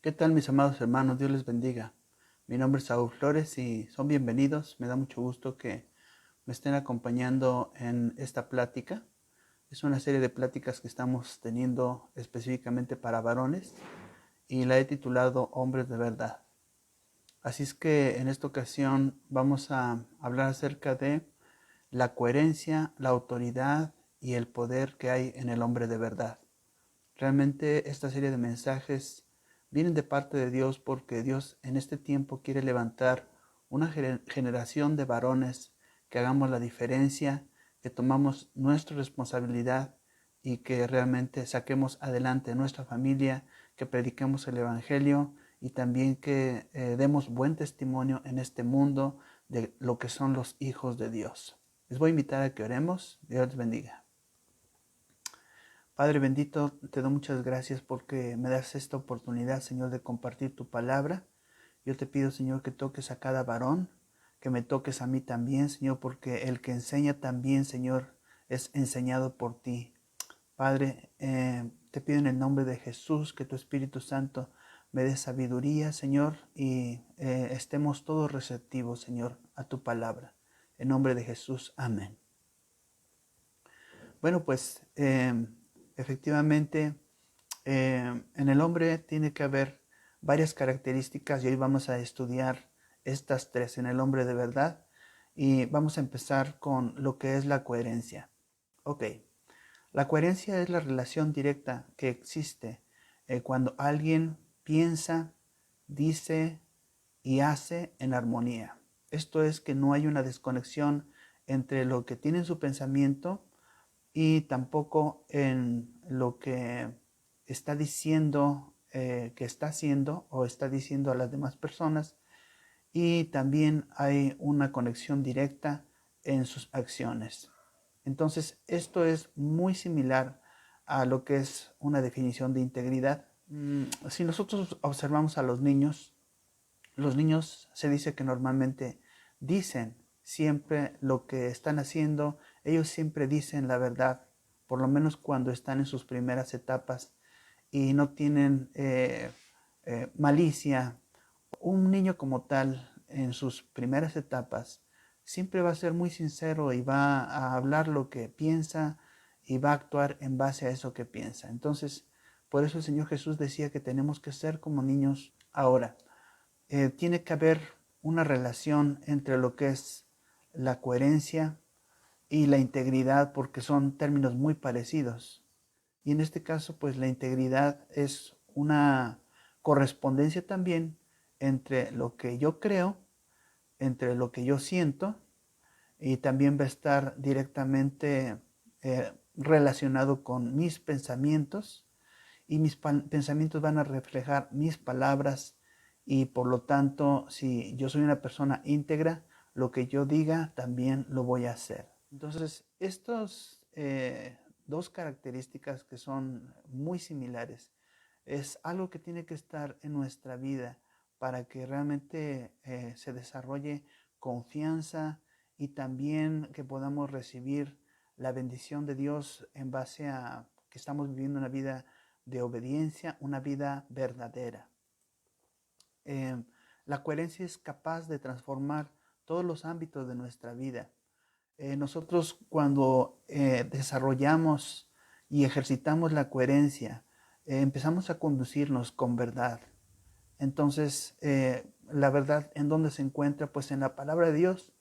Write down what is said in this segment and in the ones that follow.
¿Qué tal, mis amados hermanos? Dios les bendiga. Mi nombre es Saúl Flores y son bienvenidos. Me da mucho gusto que me estén acompañando en esta plática. Es una serie de pláticas que estamos teniendo específicamente para varones y la he titulado Hombres de Verdad. Así es que en esta ocasión vamos a hablar acerca de la coherencia, la autoridad y el poder que hay en el hombre de verdad. Realmente esta serie de mensajes vienen de parte de Dios porque Dios en este tiempo quiere levantar una generación de varones que hagamos la diferencia, que tomamos nuestra responsabilidad y que realmente saquemos adelante nuestra familia, que prediquemos el Evangelio y también que demos buen testimonio en este mundo de lo que son los hijos de Dios. Les voy a invitar a que oremos. Dios les bendiga. Padre bendito, te doy muchas gracias porque me das esta oportunidad, Señor, de compartir tu palabra. Yo te pido, Señor, que toques a cada varón, que me toques a mí también, Señor, porque el que enseña también, Señor, es enseñado por ti. Padre, te pido en el nombre de Jesús que tu Espíritu Santo me dé sabiduría, Señor, y estemos todos receptivos, Señor, a tu palabra. En nombre de Jesús, amén. Bueno, pues efectivamente en el hombre tiene que haber varias características y hoy vamos a estudiar estas tres en el hombre de verdad y vamos a empezar con lo que es la coherencia. Ok, la coherencia es la relación directa que existe cuando alguien piensa, dice y hace en armonía. Esto es que no hay una desconexión entre lo que tiene en su pensamiento y tampoco en lo que está diciendo que está haciendo o está diciendo a las demás personas, y también hay una conexión directa en sus acciones. Entonces, esto es muy similar a lo que es una definición de integridad. Si nosotros observamos a los niños se dice que normalmente dicen siempre lo que están haciendo, ellos siempre dicen la verdad, por lo menos cuando están en sus primeras etapas y no tienen malicia. Un niño como tal, en sus primeras etapas, siempre va a ser muy sincero y va a hablar lo que piensa y va a actuar en base a eso que piensa. Entonces, por eso el Señor Jesús decía que tenemos que ser como niños ahora. Tiene que haber una relación entre lo que es la coherencia y la integridad porque son términos muy parecidos. Y en este caso, pues la integridad es una correspondencia también entre lo que yo creo, entre lo que yo siento, y también va a estar directamente relacionado con mis pensamientos, y mis pensamientos van a reflejar mis palabras, y por lo tanto, si yo soy una persona íntegra, lo que yo diga también lo voy a hacer. Entonces, estos dos características que son muy similares es algo que tiene que estar en nuestra vida para que realmente se desarrolle confianza y también que podamos recibir la bendición de Dios en base a que estamos viviendo una vida de obediencia, una vida verdadera. Eh, la coherencia es capaz de transformar todos los ámbitos de nuestra vida. Nosotros cuando desarrollamos y ejercitamos la coherencia, empezamos a conducirnos con verdad. Entonces, la verdad, ¿en dónde se encuentra? Pues en la palabra de Dios.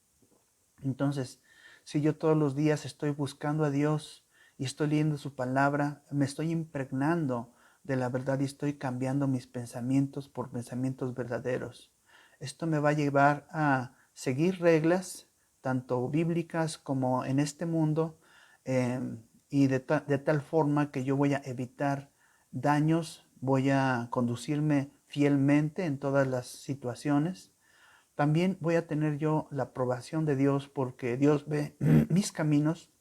Entonces, si yo todos los días estoy buscando a Dios y estoy leyendo su palabra, me estoy impregnando de la verdad y estoy cambiando mis pensamientos por pensamientos verdaderos. Esto me va a llevar a seguir reglas, tanto bíblicas como en este mundo, y de tal forma que yo voy a evitar daños, voy a conducirme fielmente en todas las situaciones. También voy a tener yo la aprobación de Dios porque Dios ve mis caminos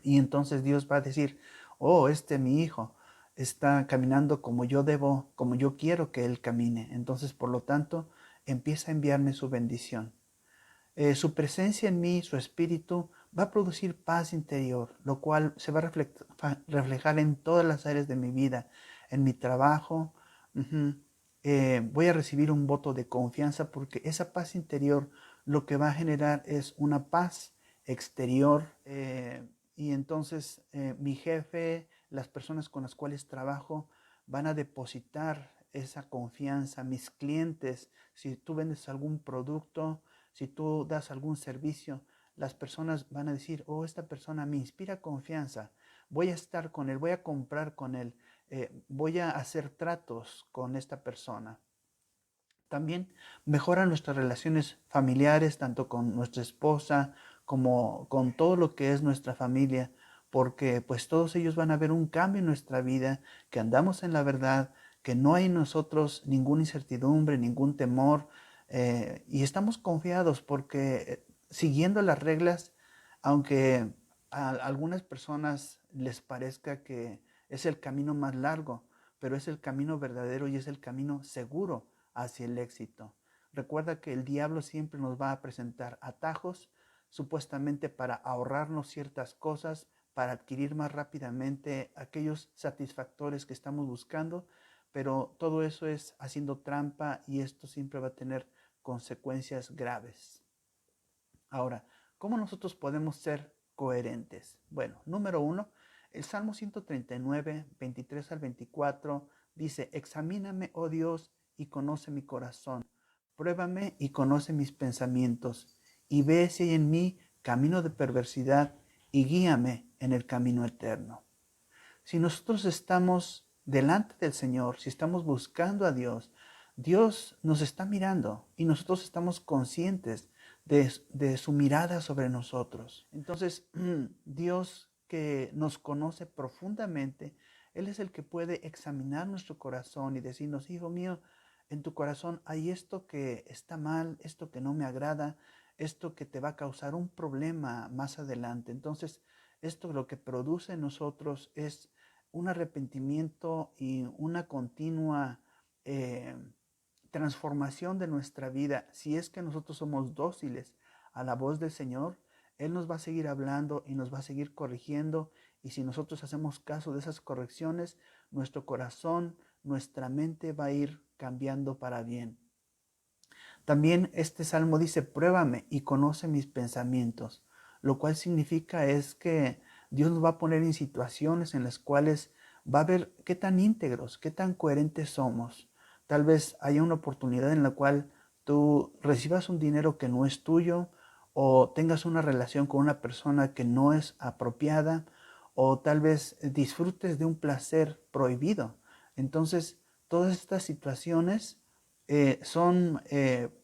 y entonces Dios va a decir, oh, mi hijo está caminando como yo debo, como yo quiero que él camine. Entonces, por lo tanto, empieza a enviarme su bendición. Su presencia en mí, su espíritu, va a producir paz interior, lo cual se va a reflejar en todas las áreas de mi vida, en mi trabajo, voy a recibir un voto de confianza, porque esa paz interior lo que va a generar es una paz exterior, y entonces mi jefe, las personas con las cuales trabajo van a depositar esa confianza. Mis clientes, si tú vendes algún producto, si tú das algún servicio, las personas van a decir, oh, esta persona me inspira confianza, voy a estar con él, voy a comprar con él, voy a hacer tratos con esta persona. También mejora nuestras relaciones familiares, tanto con nuestra esposa como con todo lo que es nuestra familia, porque pues todos ellos van a ver un cambio en nuestra vida, que andamos en la verdad, que no hay en nosotros ninguna incertidumbre, ningún temor, y estamos confiados porque siguiendo las reglas, aunque a algunas personas les parezca que es el camino más largo, pero es el camino verdadero y es el camino seguro hacia el éxito. Recuerda que el diablo siempre nos va a presentar atajos, supuestamente para ahorrarnos ciertas cosas, para adquirir más rápidamente aquellos satisfactores que estamos buscando, pero todo eso es haciendo trampa y esto siempre va a tener consecuencias graves. Ahora, ¿cómo nosotros podemos ser coherentes? Bueno, número uno, el Salmo 139, 23 al 24 dice, examíname, oh Dios, y conoce mi corazón. Pruébame y conoce mis pensamientos, y ve si hay en mí camino de perversidad, y guíame en el camino eterno. Si nosotros estamos delante del Señor, si estamos buscando a Dios, Dios nos está mirando y nosotros estamos conscientes de su mirada sobre nosotros. Entonces, Dios, que nos conoce profundamente, Él es el que puede examinar nuestro corazón y decirnos, hijo mío, en tu corazón hay esto que está mal, esto que no me agrada, esto que te va a causar un problema más adelante. Entonces, esto lo que produce en nosotros es un arrepentimiento y una continua eh, transformación de nuestra vida. Si es que nosotros somos dóciles a la voz del Señor, Él nos va a seguir hablando y nos va a seguir corrigiendo. Y si nosotros hacemos caso de esas correcciones, nuestro corazón, nuestra mente va a ir cambiando para bien. También este salmo dice, pruébame y conoce mis pensamientos, lo cual significa es que Dios nos va a poner en situaciones en las cuales va a ver qué tan íntegros, qué tan coherentes somos. Tal vez haya una oportunidad en la cual tú recibas un dinero que no es tuyo, o tengas una relación con una persona que no es apropiada, o tal vez disfrutes de un placer prohibido. Entonces, todas estas situaciones son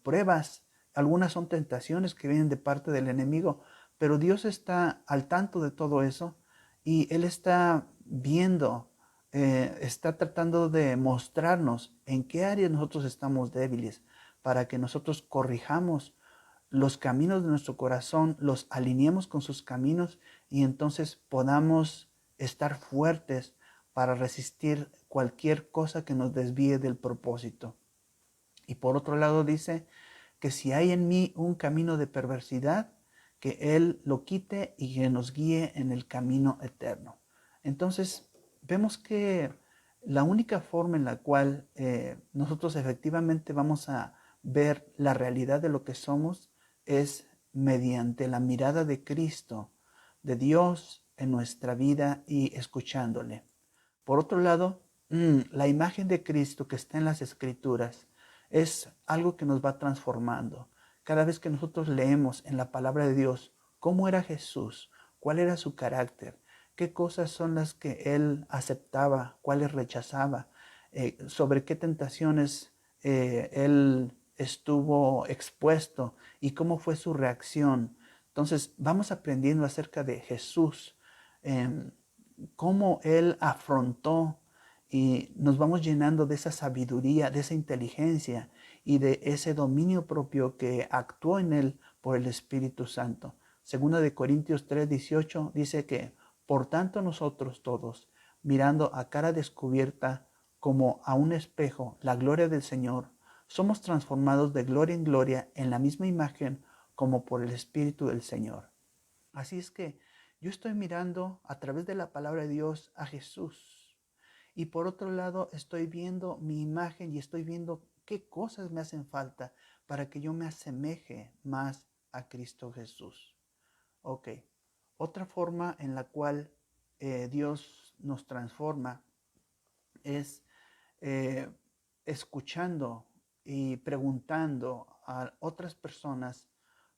pruebas, algunas son tentaciones que vienen de parte del enemigo, pero Dios está al tanto de todo eso y Él está viendo, está tratando de mostrarnos en qué áreas nosotros estamos débiles para que nosotros corrijamos los caminos de nuestro corazón, los alineemos con sus caminos y entonces podamos estar fuertes para resistir cualquier cosa que nos desvíe del propósito. Y por otro lado dice que si hay en mí un camino de perversidad, que Él lo quite y que nos guíe en el camino eterno. Entonces vemos que la única forma en la cual nosotros efectivamente vamos a ver la realidad de lo que somos es mediante la mirada de Cristo, de Dios en nuestra vida y escuchándole. Por otro lado, la imagen de Cristo que está en las Escrituras es algo que nos va transformando. Cada vez que nosotros leemos en la palabra de Dios cómo era Jesús, cuál era su carácter, qué cosas son las que Él aceptaba, cuáles rechazaba, sobre qué tentaciones Él estuvo expuesto y cómo fue su reacción. Entonces vamos aprendiendo acerca de Jesús, cómo Él afrontó, y nos vamos llenando de esa sabiduría, de esa inteligencia y de ese dominio propio que actuó en Él por el Espíritu Santo. Segunda de Corintios 3:18 dice que, por tanto nosotros todos, mirando a cara descubierta como a un espejo la gloria del Señor, somos transformados de gloria en gloria en la misma imagen como por el Espíritu del Señor. Así es que yo estoy mirando a través de la palabra de Dios a Jesús. Y por otro lado, estoy viendo mi imagen y estoy viendo qué cosas me hacen falta para que yo me asemeje más a Cristo Jesús. Ok, otra forma en la cual Dios nos transforma es eh, escuchando y preguntando a otras personas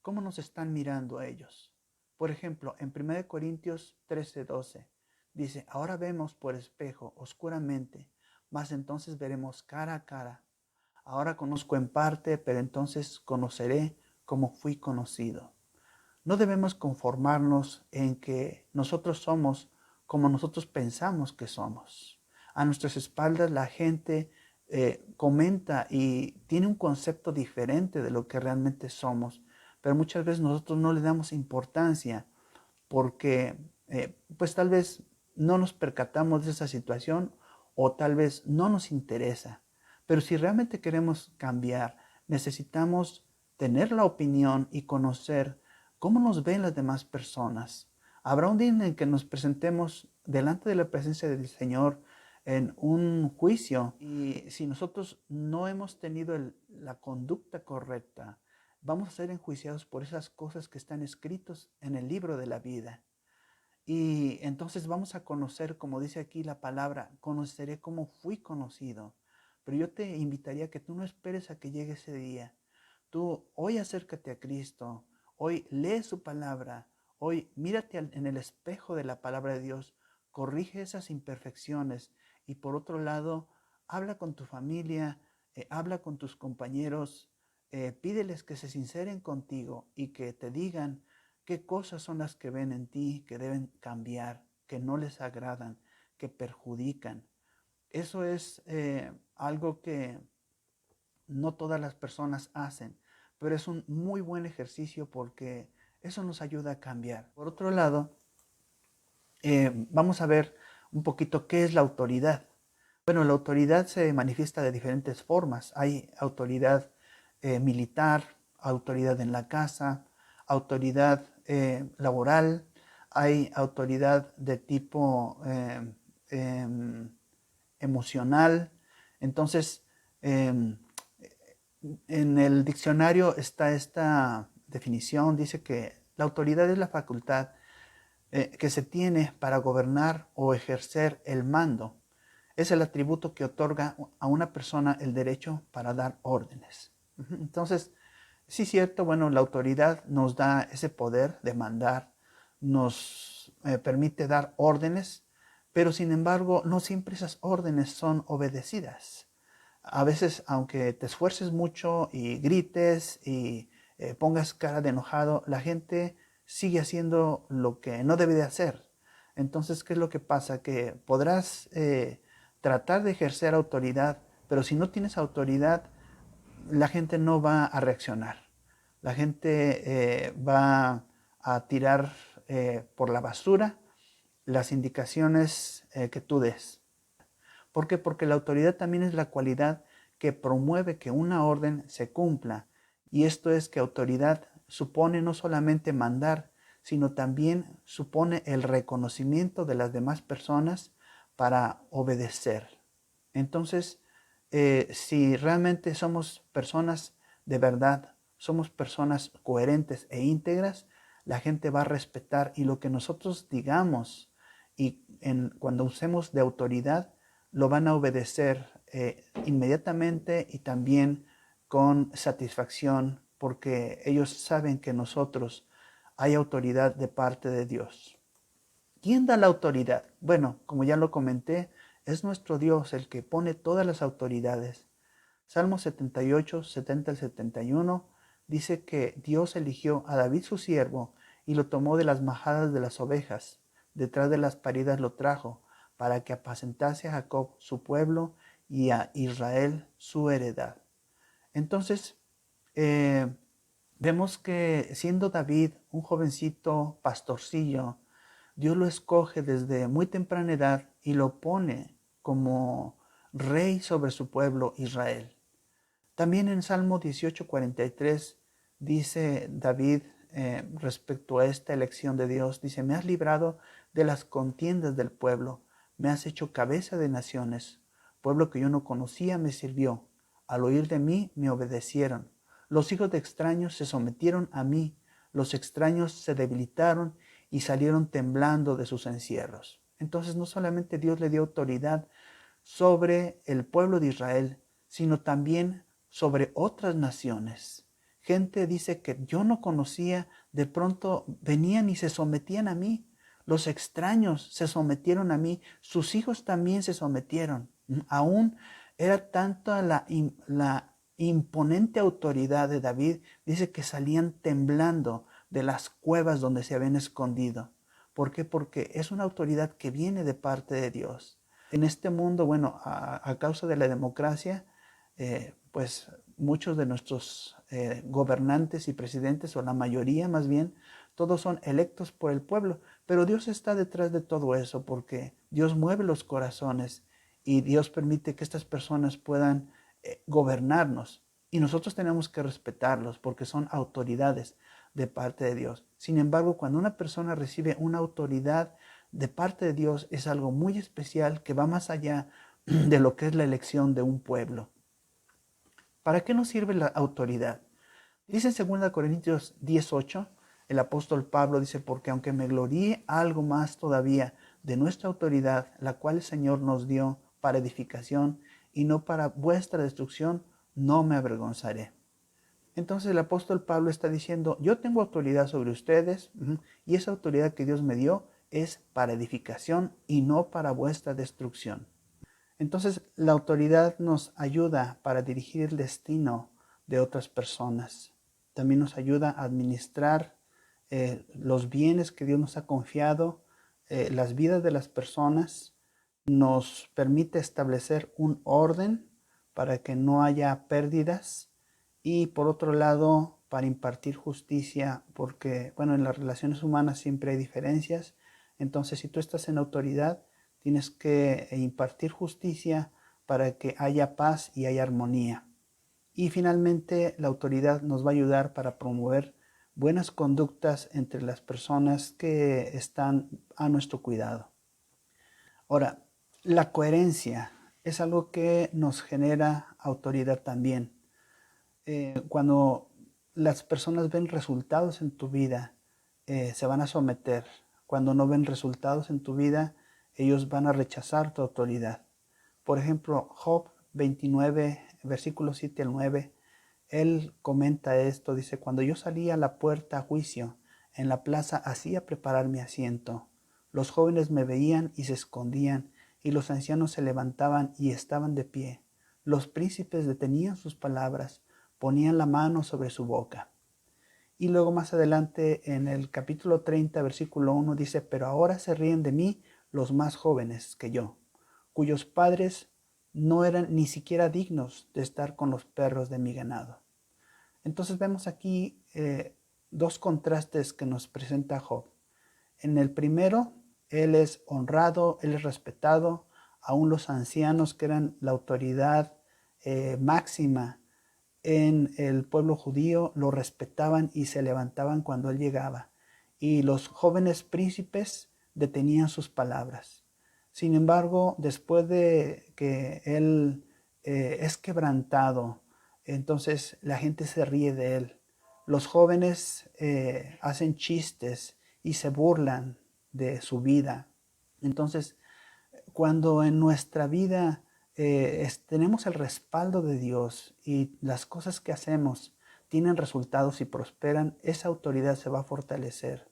cómo nos están mirando a ellos. Por ejemplo, en 1 Corintios 13:12 dice, ahora vemos por espejo, oscuramente, mas entonces veremos cara a cara. Ahora conozco en parte, pero entonces conoceré como fui conocido. No debemos conformarnos en que nosotros somos como nosotros pensamos que somos. A nuestras espaldas la gente comenta y tiene un concepto diferente de lo que realmente somos, pero muchas veces nosotros no le damos importancia porque pues tal vez no nos percatamos de esa situación o tal vez no nos interesa. Pero si realmente queremos cambiar, necesitamos tener la opinión y conocer cómo nos ven las demás personas. Habrá un día en que nos presentemos delante de la presencia del Señor en un juicio y si nosotros no hemos tenido la conducta correcta, vamos a ser enjuiciados por esas cosas que están escritos en el libro de la vida. Y entonces vamos a conocer, como dice aquí la palabra, conoceré cómo fui conocido. Pero yo te invitaría a que tú no esperes a que llegue ese día. Tú hoy acércate a Cristo, hoy lee su palabra, hoy mírate en el espejo de la palabra de Dios, corrige esas imperfecciones y por otro lado, habla con tu familia, habla con tus compañeros, pídeles que se sinceren contigo y que te digan qué cosas son las que ven en ti que deben cambiar, que no les agradan, que perjudican. Eso es algo que no todas las personas hacen, pero es un muy buen ejercicio porque eso nos ayuda a cambiar. Por otro lado, vamos a ver un poquito qué es la autoridad. Bueno, la autoridad se manifiesta de diferentes formas. Hay autoridad militar, autoridad en la casa, autoridad laboral, hay autoridad de tipo emocional. Entonces, en el diccionario está esta definición, dice que la autoridad es la facultad que se tiene para gobernar o ejercer el mando. Es el atributo que otorga a una persona el derecho para dar órdenes. Entonces, sí es cierto, bueno, la autoridad nos da ese poder de mandar, nos permite dar órdenes, pero sin embargo, no siempre esas órdenes son obedecidas. A veces, aunque te esfuerces mucho y grites y pongas cara de enojado, la gente sigue haciendo lo que no debe de hacer. Entonces, ¿qué es lo que pasa? Que podrás tratar de ejercer autoridad, pero si no tienes autoridad, la gente no va a reaccionar. La gente va a tirar por la basura las indicaciones que tú des. ¿Por qué? Porque la autoridad también es la cualidad que promueve que una orden se cumpla. Y esto es que autoridad supone no solamente mandar, sino también supone el reconocimiento de las demás personas para obedecer. Entonces, si realmente somos personas de verdad, somos personas coherentes e íntegras, la gente va a respetar y lo que nosotros digamos y cuando usemos de autoridad, lo van a obedecer inmediatamente y también con satisfacción porque ellos saben que nosotros hay autoridad de parte de Dios. ¿Quién da la autoridad? Bueno, como ya lo comenté, es nuestro Dios el que pone todas las autoridades. Salmo 78, 70 al 71 dice que Dios eligió a David su siervo y lo tomó de las majadas de las ovejas, detrás de las paridas lo trajo, para que apacentase a Jacob su pueblo y a Israel su heredad. Entonces, vemos que siendo David un jovencito pastorcillo, Dios lo escoge desde muy temprana edad y lo pone como rey sobre su pueblo Israel. También en Salmo 18:43 dice David respecto a esta elección de Dios, dice, me has librado de las contiendas del pueblo, Me has hecho cabeza de naciones. Pueblo que yo no conocía me sirvió. Al oír de mí me obedecieron. Los hijos de extraños se sometieron a mí. Los extraños se debilitaron y salieron temblando de sus encierros. Entonces no solamente Dios le dio autoridad sobre el pueblo de Israel, sino también sobre otras naciones. Gente dice que yo no conocía, de pronto venían y se sometían a mí. Los extraños se sometieron a mí, sus hijos también se sometieron. Aún era tanta la imponente autoridad de David, dice que salían temblando de las cuevas donde se habían escondido. ¿Por qué? Porque es una autoridad que viene de parte de Dios. En este mundo, bueno, a causa de la democracia, pues muchos de nuestros gobernantes y presidentes, o la mayoría más bien, todos son electos por el pueblo, pero Dios está detrás de todo eso porque Dios mueve los corazones y Dios permite que estas personas puedan gobernarnos. Y nosotros tenemos que respetarlos porque son autoridades de parte de Dios. Sin embargo, cuando una persona recibe una autoridad de parte de Dios, es algo muy especial que va más allá de lo que es la elección de un pueblo. ¿Para qué nos sirve la autoridad? Dice en 2 Corintios 18, el apóstol Pablo dice, porque aunque me gloríe algo más todavía de nuestra autoridad, la cual el Señor nos dio para edificación y no para vuestra destrucción, no me avergonzaré. Entonces el apóstol Pablo está diciendo, yo tengo autoridad sobre ustedes y esa autoridad que Dios me dio es para edificación y no para vuestra destrucción. Entonces la autoridad nos ayuda para dirigir el destino de otras personas. También nos ayuda a administrar los bienes que Dios nos ha confiado, las vidas de las personas. Nos permite establecer un orden para que no haya pérdidas y por otro lado para impartir justicia, porque bueno, en las relaciones humanas siempre hay diferencias. Entonces si tú estás en autoridad, tienes que impartir justicia para que haya paz y haya armonía. Y finalmente la autoridad nos va a ayudar para promover buenas conductas entre las personas que están a nuestro cuidado. Ahora, la coherencia es algo que nos genera autoridad también. Cuando las personas ven resultados en tu vida, se van a someter. Cuando no ven resultados en tu vida, ellos van a rechazar tu autoridad. Por ejemplo, Job 29, versículos 7 al 9, él comenta esto, dice, cuando yo salía a la puerta a juicio, en la plaza hacía preparar mi asiento. Los jóvenes me veían y se escondían, y los ancianos se levantaban y estaban de pie. Los príncipes detenían sus palabras, ponían la mano sobre su boca. Y luego más adelante en el capítulo 30, versículo 1 dice, pero ahora se ríen de mí los más jóvenes que yo, cuyos padres no eran ni siquiera dignos de estar con los perros de mi ganado. Entonces vemos aquí dos contrastes que nos presenta Job. En el primero, él es honrado, él es respetado, aún los ancianos que eran la autoridad máxima en el pueblo judío lo respetaban y se levantaban cuando él llegaba. Y los jóvenes príncipes detenían sus palabras. Sin embargo, después de que él es quebrantado, entonces la gente se ríe de él. Los jóvenes hacen chistes y se burlan de su vida. Entonces, cuando en nuestra vida tenemos el respaldo de Dios y las cosas que hacemos tienen resultados y prosperan, esa autoridad se va a fortalecer.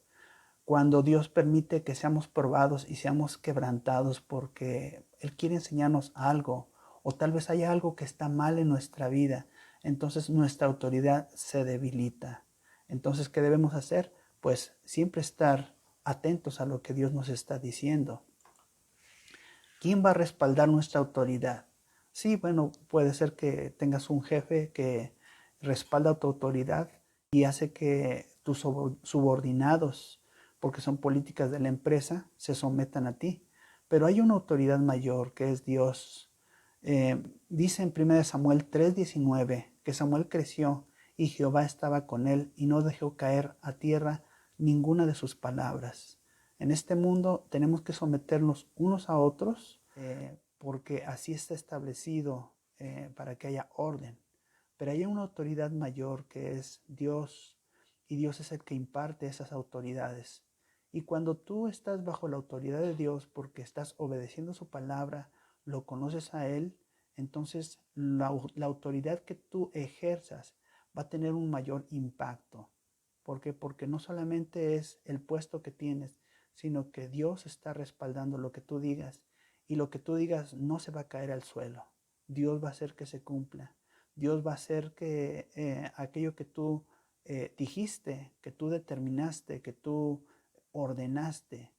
Cuando Dios permite que seamos probados y seamos quebrantados porque Él quiere enseñarnos algo o tal vez haya algo que está mal en nuestra vida, entonces nuestra autoridad se debilita. Entonces, ¿qué debemos hacer? Pues siempre estar atentos a lo que Dios nos está diciendo. ¿Quién va a respaldar nuestra autoridad? Sí, bueno, puede ser que tengas un jefe que respalda tu autoridad y hace que tus subordinados, porque son políticas de la empresa, se sometan a ti. Pero hay una autoridad mayor que es Dios. Dice en 1 Samuel 3:19 que Samuel creció y Jehová estaba con él y no dejó caer a tierra ninguna de sus palabras. En este mundo tenemos que someternos unos a otros porque así está establecido para que haya orden. Pero hay una autoridad mayor que es Dios, y Dios es el que imparte esas autoridades. Y cuando tú estás bajo la autoridad de Dios porque estás obedeciendo su palabra, lo conoces a Él, entonces la autoridad que tú ejerzas va a tener un mayor impacto. ¿Por qué? Porque no solamente es el puesto que tienes, sino que Dios está respaldando lo que tú digas, y lo que tú digas no se va a caer al suelo. Dios va a hacer que se cumpla. Dios va a hacer que aquello que tú dijiste, que tú determinaste, que tú ordenaste,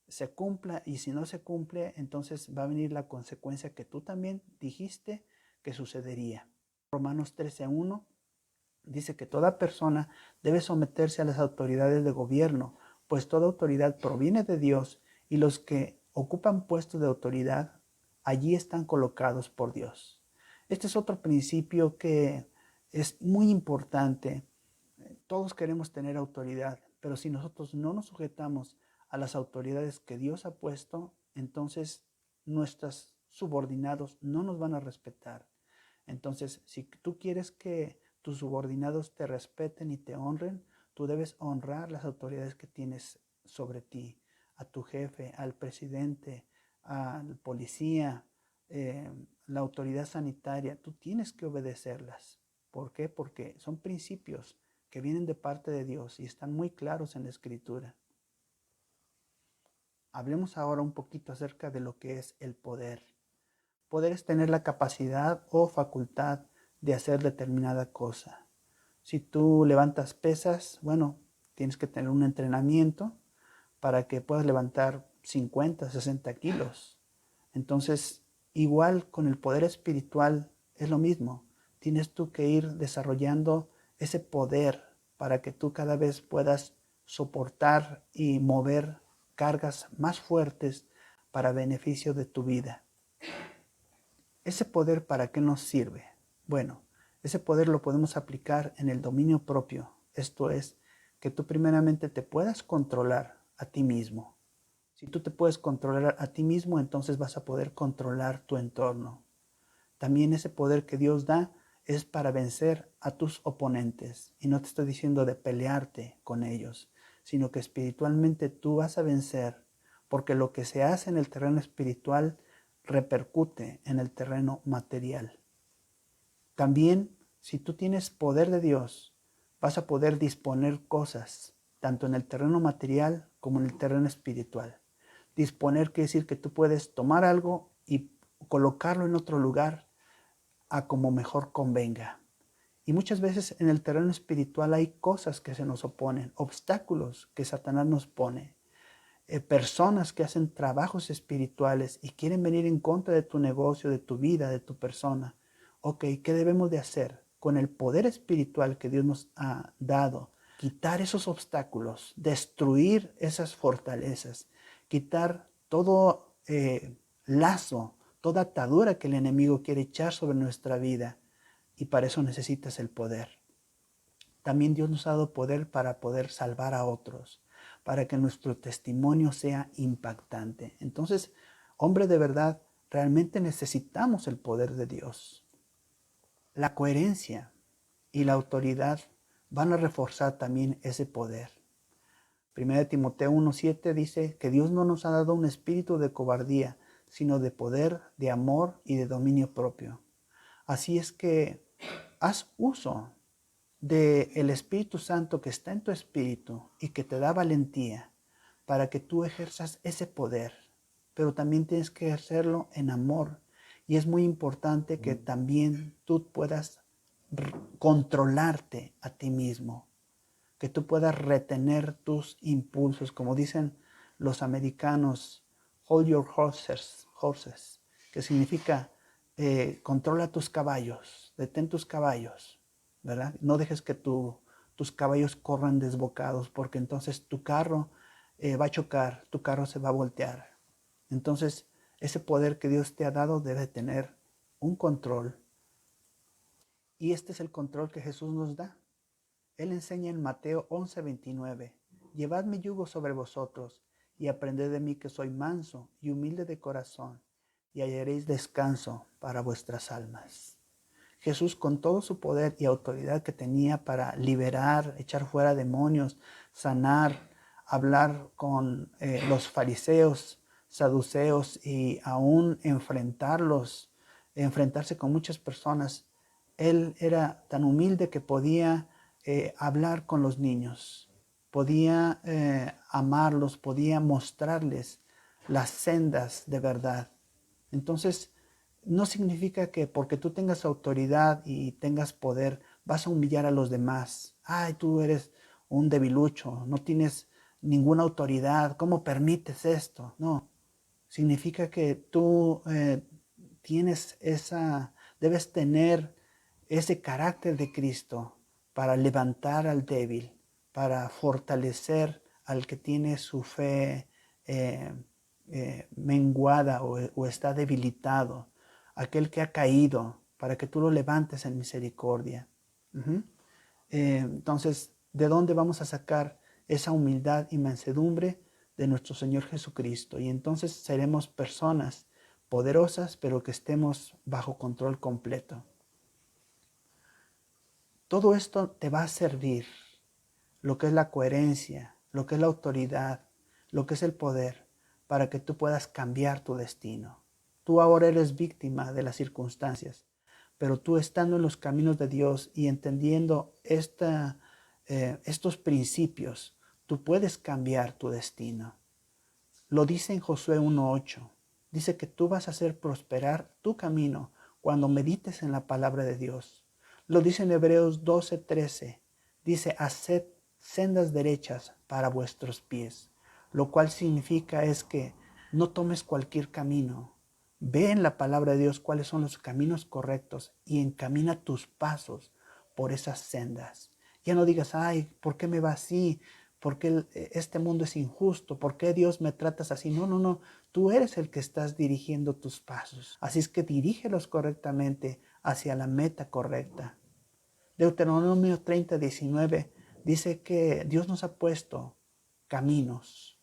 se cumpla, y si no se cumple, entonces va a venir la consecuencia que tú también dijiste que sucedería. Romanos 13:1 dice que toda persona debe someterse a las autoridades de gobierno, pues toda autoridad proviene de Dios y los que ocupan puestos de autoridad allí están colocados por Dios. Este es otro principio que es muy importante. Todos queremos tener autoridad, pero si nosotros no nos sujetamos a las autoridades que Dios ha puesto, entonces nuestros subordinados no nos van a respetar. Entonces, si tú quieres que tus subordinados te respeten y te honren, tú debes honrar las autoridades que tienes sobre ti, a tu jefe, al presidente, al policía, la autoridad sanitaria. Tú tienes que obedecerlas. ¿Por qué? Porque son principios que vienen de parte de Dios y están muy claros en la Escritura. Hablemos ahora un poquito acerca de lo que es el poder. Poder es tener la capacidad o facultad de hacer determinada cosa. Si tú levantas pesas, bueno, tienes que tener un entrenamiento para que puedas levantar 50, 60 kilos. Entonces, igual con el poder espiritual es lo mismo. Tienes tú que ir desarrollando ese poder para que tú cada vez puedas soportar y mover cargas más fuertes para beneficio de tu vida. ¿Ese poder para qué nos sirve? Bueno, ese poder lo podemos aplicar en el dominio propio. Esto es, que tú primeramente te puedas controlar a ti mismo. Si tú te puedes controlar a ti mismo, entonces vas a poder controlar tu entorno. También ese poder que Dios da es para vencer a tus oponentes. Y no te estoy diciendo de pelearte con ellos, sino que espiritualmente tú vas a vencer, porque lo que se hace en el terreno espiritual repercute en el terreno material. También, si tú tienes poder de Dios, vas a poder disponer cosas, tanto en el terreno material como en el terreno espiritual. Disponer quiere decir que tú puedes tomar algo y colocarlo en otro lugar a como mejor convenga. Y muchas veces en el terreno espiritual hay cosas que se nos oponen, obstáculos que Satanás nos pone. Personas que hacen trabajos espirituales y quieren venir en contra de tu negocio, de tu vida, de tu persona. Ok, ¿qué debemos de hacer? Con el poder espiritual que Dios nos ha dado, quitar esos obstáculos, destruir esas fortalezas, quitar todo lazo, toda atadura que el enemigo quiere echar sobre nuestra vida. Y para eso necesitas el poder. También Dios nos ha dado poder para poder salvar a otros, para que nuestro testimonio sea impactante. Entonces, hombre de verdad, realmente necesitamos el poder de Dios. La coherencia y la autoridad van a reforzar también ese poder. 1 Timoteo 1:7 dice que Dios no nos ha dado un espíritu de cobardía, sino de poder, de amor y de dominio propio. Así es que haz uso del Espíritu Santo que está en tu espíritu y que te da valentía para que tú ejerzas ese poder. Pero también tienes que ejercerlo en amor. Y es muy importante que también tú puedas controlarte a ti mismo, que tú puedas retener tus impulsos, como dicen los americanos, hold your horses, que significa controla tus caballos, detén tus caballos, ¿verdad? No dejes que tus caballos corran desbocados, porque entonces tu carro va a chocar, tu carro se va a voltear. Entonces, ese poder que Dios te ha dado debe tener un control. Y este es el control que Jesús nos da. Él enseña en Mateo 11:29, llevad mi yugo sobre vosotros y aprended de mí que soy manso y humilde de corazón, y hallaréis descanso para vuestras almas. Jesús, con todo su poder y autoridad que tenía para liberar, echar fuera demonios, sanar, hablar con los fariseos, saduceos y aún enfrentarse con muchas personas, él era tan humilde que podía hablar con los niños, podía amarlos, podía mostrarles las sendas de verdad. Entonces, no significa que porque tú tengas autoridad y tengas poder, vas a humillar a los demás. Ay, tú eres un debilucho, no tienes ninguna autoridad, ¿cómo permites esto? No, significa que tú debes tener ese carácter de Cristo para levantar al débil, para fortalecer al que tiene su fe menguada o está debilitado, aquel que ha caído, para que tú lo levantes en misericordia. Entonces, ¿de dónde vamos a sacar esa humildad y mansedumbre? De nuestro Señor Jesucristo. Y entonces seremos personas poderosas, pero que estemos bajo control completo. Todo esto te va a servir, lo que es la coherencia, lo que es la autoridad, lo que es el poder, para que tú puedas cambiar tu destino. Tú ahora eres víctima de las circunstancias, pero tú estando en los caminos de Dios y entendiendo estos principios, tú puedes cambiar tu destino. Lo dice en Josué 1:8. Dice que tú vas a hacer prosperar tu camino cuando medites en la palabra de Dios. Lo dice en Hebreos 12:13. Dice, haced sendas derechas para vuestros pies. Lo cual significa es que no tomes cualquier camino. Ve en la palabra de Dios cuáles son los caminos correctos y encamina tus pasos por esas sendas. Ya no digas, ay, ¿por qué me va así? ¿Por qué este mundo es injusto? ¿Por qué Dios me tratas así? No, no, no. Tú eres el que estás dirigiendo tus pasos. Así es que dirígelos correctamente hacia la meta correcta. Deuteronomio 30:19 dice que Dios nos ha puesto caminos.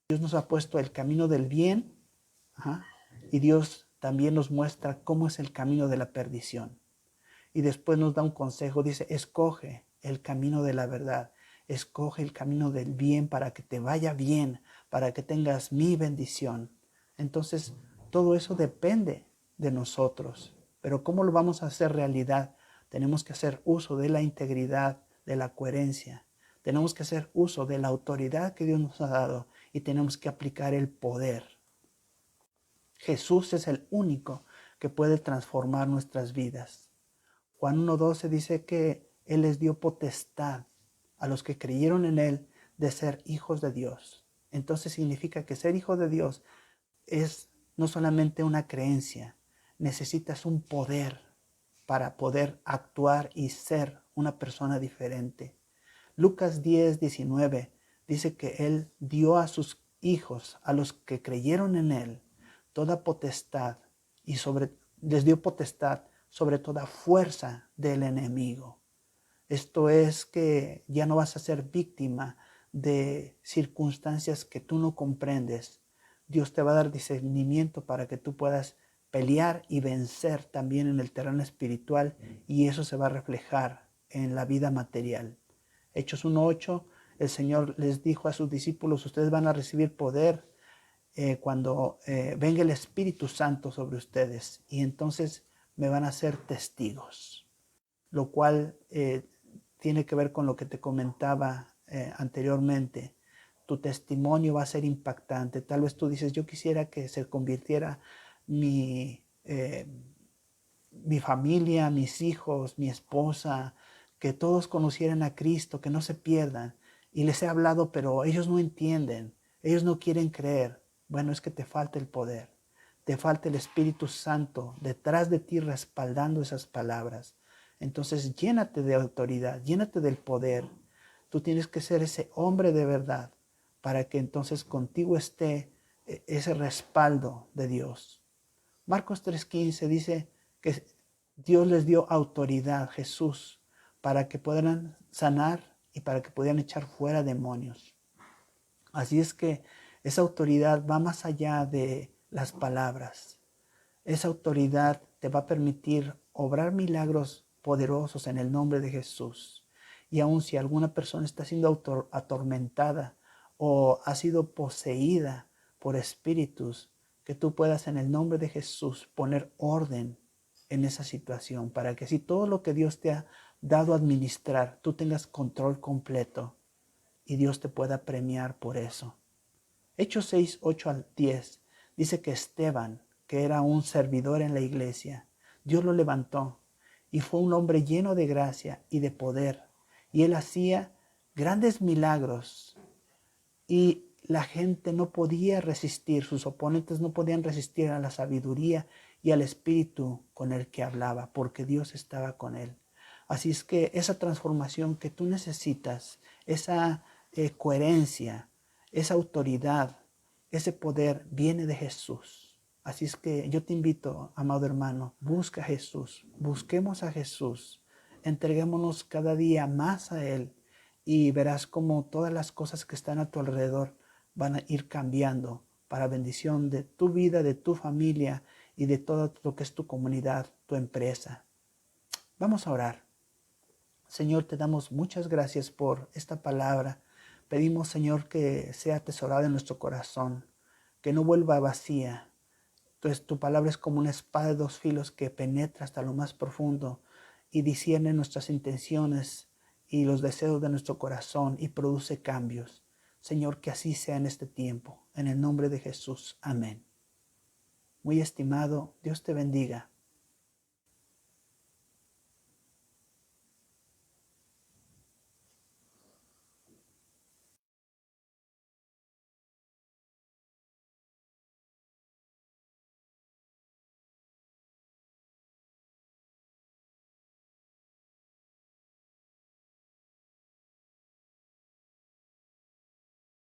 Dios nos ha puesto el camino del bien, y Dios también nos muestra cómo es el camino de la perdición. Y después nos da un consejo, dice, escoge el camino de la verdad. Escoge el camino del bien para que te vaya bien, para que tengas mi bendición. Entonces, todo eso depende de nosotros. Pero ¿cómo lo vamos a hacer realidad? Tenemos que hacer uso de la integridad, de la coherencia. Tenemos que hacer uso de la autoridad que Dios nos ha dado y tenemos que aplicar el poder. Jesús es el único que puede transformar nuestras vidas. Juan 1:12 dice que Él les dio potestad a los que creyeron en Él de ser hijos de Dios. Entonces significa que ser hijo de Dios es no solamente una creencia, necesitas un poder para poder actuar y ser una persona diferente. Lucas 10:19 dice que Él dio a sus hijos, a los que creyeron en Él, toda potestad y les dio potestad sobre toda fuerza del enemigo. Esto es que ya no vas a ser víctima de circunstancias que tú no comprendes. Dios te va a dar discernimiento para que tú puedas pelear y vencer también en el terreno espiritual, y eso se va a reflejar en la vida material. Hechos 1:8, el Señor les dijo a sus discípulos, ustedes van a recibir poder cuando venga el Espíritu Santo sobre ustedes, y entonces me van a ser testigos, lo cual tiene que ver con lo que te comentaba anteriormente. Tu testimonio va a ser impactante. Tal vez tú dices, yo quisiera que se convirtiera mi familia, mis hijos, mi esposa, que todos conocieran a Cristo, que no se pierdan. Y les he hablado, pero ellos no entienden, ellos no quieren creer. Bueno, es que te falta el poder, te falta el Espíritu Santo detrás de ti respaldando esas palabras. Entonces llénate de autoridad, llénate del poder. Tú tienes que ser ese hombre de verdad para que entonces contigo esté ese respaldo de Dios. Marcos 3:15 dice que Dios les dio autoridad, Jesús, para que pudieran sanar y para que pudieran echar fuera demonios. Así es que Esa autoridad va más allá de las palabras. Esa autoridad te va a permitir obrar milagros poderosos en el nombre de Jesús. Y aun si alguna persona está siendo atormentada o ha sido poseída por espíritus, que tú puedas en el nombre de Jesús poner orden en esa situación, para que si todo lo que Dios te ha dado a administrar, tú tengas control completo y Dios te pueda premiar por eso. Hechos 6, 8 al 10 dice que Esteban, que era un servidor en la iglesia, Dios lo levantó y fue un hombre lleno de gracia y de poder. Y él hacía grandes milagros y la gente no podía resistir, sus oponentes no podían resistir a la sabiduría y al espíritu con el que hablaba, porque Dios estaba con él. Así es que esa transformación que tú necesitas, esa coherencia, esa autoridad, ese poder viene de Jesús. Así es que yo te invito, amado hermano, busca a Jesús, busquemos a Jesús, entreguémonos cada día más a Él y verás cómo todas las cosas que están a tu alrededor van a ir cambiando para bendición de tu vida, de tu familia y de todo lo que es tu comunidad, tu empresa. Vamos a orar. Señor, te damos muchas gracias por esta palabra. Pedimos, Señor, que sea atesorada en nuestro corazón, que no vuelva vacía. Entonces, tu palabra es como una espada de dos filos que penetra hasta lo más profundo y discierne nuestras intenciones y los deseos de nuestro corazón y produce cambios. Señor, que así sea en este tiempo. En el nombre de Jesús. Amén. Muy estimado, Dios te bendiga.